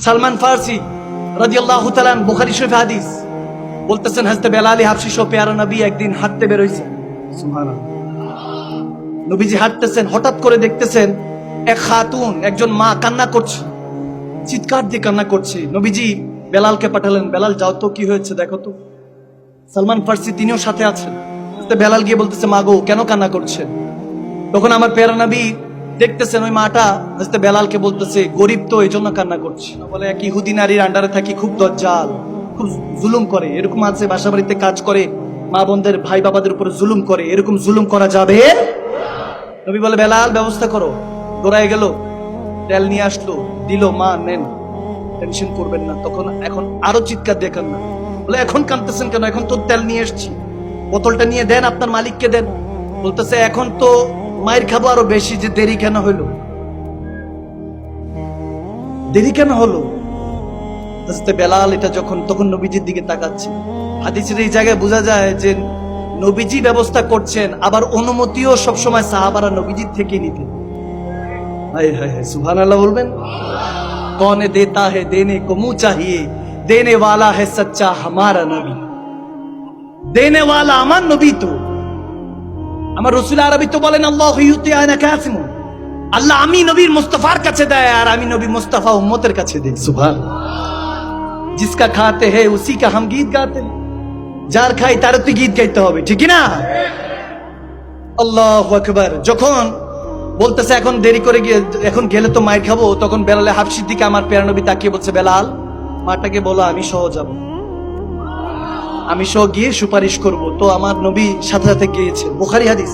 সালমান ফারসি রাদিয়াল্লাহু তাআলা বুখারী শরীফ হাদিস বলতেছেন, হযরত বেলাল হাবশী সহ প্যারা নবী একদিন হাঁটতে বের হইছে। সুবহানাল্লাহ। নবীজি হাঁটতেছেন, হঠাৎ করে দেখতেছেন এক খাতুন, একজন মা কান্না করছে, চিৎকার দিয়ে কান্না করছে। নবীজি বেলালকে পাঠালেন, বেলাল যাও তো, কি হয়েছে দেখো তো। সালমান ফারসি তিনিও সাথে আছেন। বেলাল গিয়ে বলতেছে, মা গো কেন কান্না করছে? তখন আমার প্যারা নবী দেখতেছেন ওই মাটা হযরত বেলালকে বলতেছে, গরিব তো এই জন্য কান্না করছে। বলে এক ইহুদি নারীর আন্ডারে থাকি, খুব দজ্জাল, খুব জুলুম করে, এরকম আছে বাসা বাড়িতে কাজ করে, মা বোনদের ভাই বাবাদের উপরে জুলুম করে, এরকম জুলুম করা যাবে? নবী বলে, বেলাল ব্যবস্থা করো। দৌড়ায় গেল, তেল নিয়ে আসলো, দিল, মা নেন, টেনশন করবেন না। তখন এখন আরো চিৎকার দিয়ে কান্না। বলে, এখন কাঁদতেছেন কেন? এখন তো তেল নিয়ে এসছি, বোতলটা নিয়ে দেন, আপনার মালিককে দেন। বলতেছে, এখন তো মায়ের খাবো আরো বেশি, যে দেরি কেন হইলো, দেরি কেন হলো? হযরত বেলাল এটা যখন, তখন নবীজির দিকে তাকাচ্ছে। হাদিসের এই জায়গায় বোঝা যায় যে নবীজি ব্যবস্থা করছেন, আবার অনুমতিও সবসময় সাহাবারা নবীজির থেকে নিতেন। হায় হায় হায়, সুবহানাল্লাহ বলবেন। কৌনে দেতা है देने को मुंह चाहिए, देने वाला है सच्चा हमारा नबी। देने वाला আমার নবী তো, আমার রাসূল আরবি তো বলেন, আল্লাহু ইউতি আনা কাসিম, আল্লাহ আমি নবীর মুস্তাফার কাছে দেয়, আর আমি নবী মুস্তাফা উম্মতের কাছে দেই। সুবহানাল্লাহ। जिसका खाते हैं उसी का हम गीत गाते हैं, যার খাই তার তো গীত গাইতে হবে, ঠিক না? আল্লাহু আকবার। যখন বলতেছে এখন দেরি করে গিয়ে, এখন গেলে তো মায়ের খাবো, তখন বেলাল হাবশীর দিকে আমার প্যারা নবী তাকিয়ে বলছে, বেলাল মাটাকে বলো আমি সহ যাব, আমি সহ গিয়ে সুপারিশ করব। তো আমার নবী সাথে সাথে গিয়েছে, বুখারী হাদিস।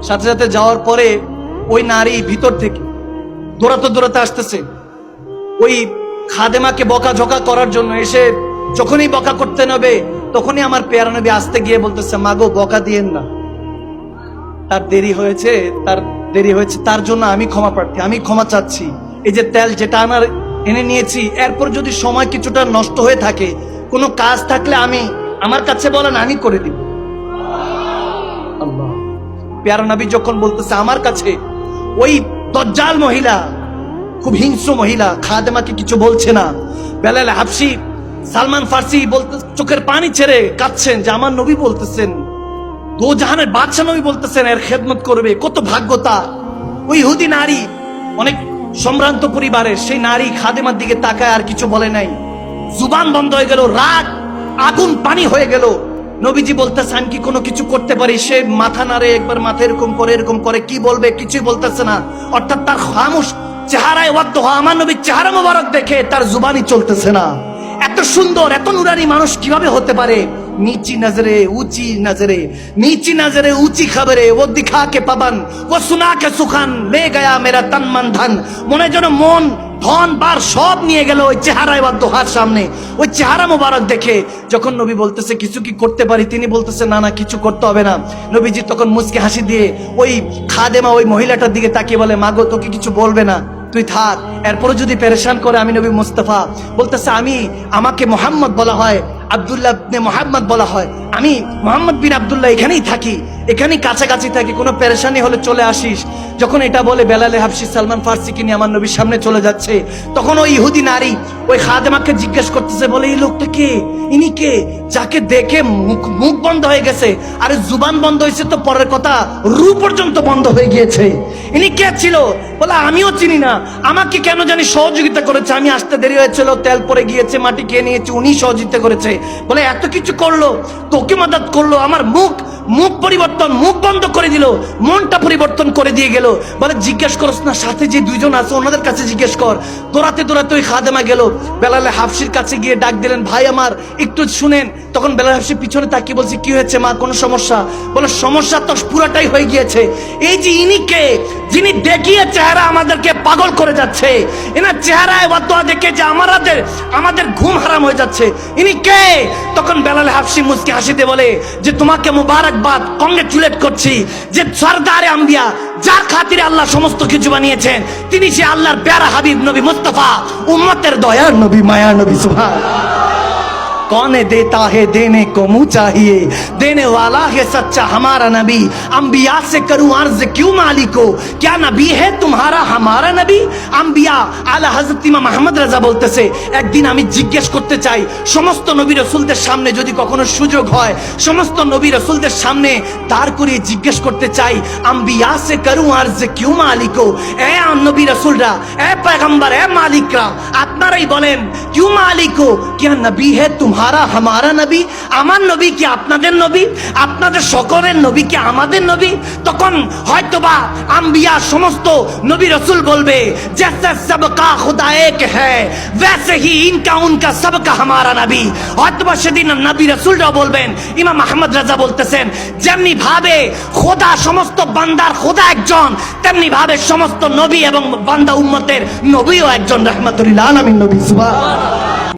সাথে সাথে যাওয়ার পরে ওই নারী ভিতর থেকে দৌড়াতে দৌড়াতে আসতেছে, ওই খাদেমাকে বকাঝকা করার জন্য এসে, যখনই বকা করতে নেবে তখনই আমার প্যারা নবী আসতে গিয়ে বলতেছে, মাগো বকা দিয়েন না, তার দেরি হয়েছে, তার দেরি হয়েছে, তার জন্য আমি ক্ষমা প্রার্থী, আমি ক্ষমা চাচ্ছি। এই যে তেল যেটা আমার এনে নিয়েছি, এরপর যদি সময় কিছুটা নষ্ট হয়ে থাকে, কোনো কাজ থাকলে আমি, আমার কাছে বলেন, আমি করে দিব। আল্লাহ। প্যারা নবী যখন বলতেছে আমার কাছে, ওই দজ্জাল মহিলা, খুব হিংস্র মহিলা, খাদেমাকে কিছু বলছে না। বেলাল হাবশী, সালমান ফারসি বলতে চোখের পানি ছেড়ে কাঁদছেন যে আমার নবী বলতেছেন, দো জাহানের বাদশা নবী বলতেছেন এর খেদমত করবে, কত ভাগ্যতা। ওই ইহুদি নারী, অনেক সম্ভ্রান্ত পরিবারের সেই নারী খাদেমার দিকে তাকায়, আর কিছু বলে নাই, জুবান বন্ধ হয়ে গেল, রাগ আগুন পানি হয়ে গেল। নবীজি বলতেছে, আমি কি কোনো কিছু করতে পারি? সে মাথা নাড়ে, একবার মাথা এরকম করে, কি বলবে কিছুই বলতেছে না। অর্থাৎ তার খামোশ চেহারায় ওয়াক্ত হওয়া, আমার নবীর চেহারা মোবারক দেখে তার জুবানই চলতেছে না। এত সুন্দর, এত নুরানি মানুষ কিভাবে হতে পারে? नीची नजरे ऊंची नजरे, नीची नजरे ऊंची खबरे, वो दिखा के पवन, वो सुना के सुखन, ले गया मेरा तन मन धन। মনে যেন মন ধন বার সব নিয়ে গেল ওই চেহারায় বা দোহার সামনে। ওই চেহারা মোবারক দেখে যখন নবী বলতেছে কিছু কি করতে পারি, তিনি বলতেছে না না কিছু করতে হবে না। নবীজি তখন মুচকি হাসি দিয়ে ওই খাদেমা, ওই মহিলাটার দিকে তাকিয়ে বলে, মাগো তোকে কিছু বলবে না, তুই থাক, এরপরে যদি পেরেশান করে আমি নবী মুস্তাফা। বলতেছে, আমাকে মোহাম্মদ বলা হয়, আব্দুল্লাহ ইবনে মুহাম্মদ বলা হয়, আমি মোহাম্মদ বিন আব্দুল্লাহ, এখানেই থাকি, এখানেই কাছাকাছি থাকি, কোনো পেরেশানি হলে চলে আসিস। যখন এটা বলে বেলাল হাবশী সালমান ফারসিকে নিয়ে আমার নবীর সামনে চলে যাচ্ছে, তখন ওই ইহুদি নারী ওই খাদেমাকে জিজ্ঞেস করতেছে, বলে এই লোকটা কে, ইনি কে, যাকে দেখে মুখ বন্ধ হয়ে গেছে, আরে জুবান বন্ধ হয়েছে তো পরের কথা, রু পর্যন্ত বন্ধ হয়ে গিয়েছে, ইনি কে ছিল? বলে আমিও চিনি না, আমাকে কেন জানি সহযোগিতা করেছে, আমি আসতে দেরি হয়েছিল, তেল পরে গিয়েছে, মাটি খেয়ে নিয়েছে, উনি সহযোগিতা করেছে। বলে এত কিছু করলো, তোকে মদত করলো, আমার মুখ পরিবর্তন, মুখ বন্ধ করে দিল, মনটা পরিবর্তন করে দিয়ে গেল। বলে জিজ্ঞেস করস না, সাথে যে দুইজন আছে ওনাদের কাছে জিজ্ঞেস কর। দৌড়াতে দৌড়াতে ওই খাদেমা গেল, বেলাল হাবশীর কাছে গিয়ে ডাক দিলেন, ভাই আমার একটু শুনেন। তখন বেলাল হাবশী পিছনে তাকিয়ে বলছে, কি হয়েছে মা, কোনো সমস্যা? বলে সমস্যা তো পুরাটাই হয়ে গিয়েছে। এই যে ইনি কে, যিনি দেখিয়ে চেহারা আমাদেরকে পাগল করে যাচ্ছে, এনার চেহারায় ওয়াদা দেখে যে আমাদের ঘুম হারাম হয়ে যাচ্ছে, ইনি কে? তখন বেলাল হাবশী মুচকি হাসিতে বলে যে তোমাকে মুবারকবাদ, কংগ্রেচুলেট করছি, যে সরদারে আম্বিয়া, যার খাতিরে আল্লাহ সমস্ত কিছু বানিয়েছেন, তিনি সে আল্লাহর প্যারা হাবিব নবী মুস্তাফা, উম্মতের দয়ার নবী, মায়ার নবী। সুবহানাল্লাহ। कौन देता है देने को मुंह चाहिए, देने वाला है सच्चा हमारा नबी। अंबिया से करूं अर्ज क्यों मालिको, क्या नबी है तुम्हारा हमारा नबी। अंबिया आला हजरत इমাম আহমদ রাজা বলতেছে, একদিন আমি জিজ্ঞেস করতে চাই সমস্ত নবী রাসূলদের সামনে, যদি কখনো সুযোগ হয় সমস্ত নবী রাসূলদের সামনে দাঁড় করিয়ে জিজ্ঞেস করতে চাই, अंबिया से करूं अर्ज क्यों मालिको, এ নবী রাসূলরা, এ পয়গম্বর, এ মালিকরা, আপনারাই বলেন क्यों मालिको, क्या नबी है तुम्हारा हमारा नबी। আমার নবী কি আপনাদের নবী, আপনাদের সকলের নবী কি আমাদের নবী। তখন হয়তোবা আম্বিয়া সমস্ত নবী রাসূল বলবে, जैसे सबका खुदा एक है वैसे ही इनका उनका सबका हमारा नबी। হয়তোবা সেদিন নবী রাসূলরাও বলবেন, ইমাম আহমদ রাজা বলতেছেন, যেমনি ভাবে খোদা সমস্ত বান্দার খোদা একজন, তেমনি ভাবে সমস্ত নবী এবং বান্দা উম্মতের নবীও একজন, রাহমাতুল লিল আলামিন নবী। সুবহানাল্লাহ।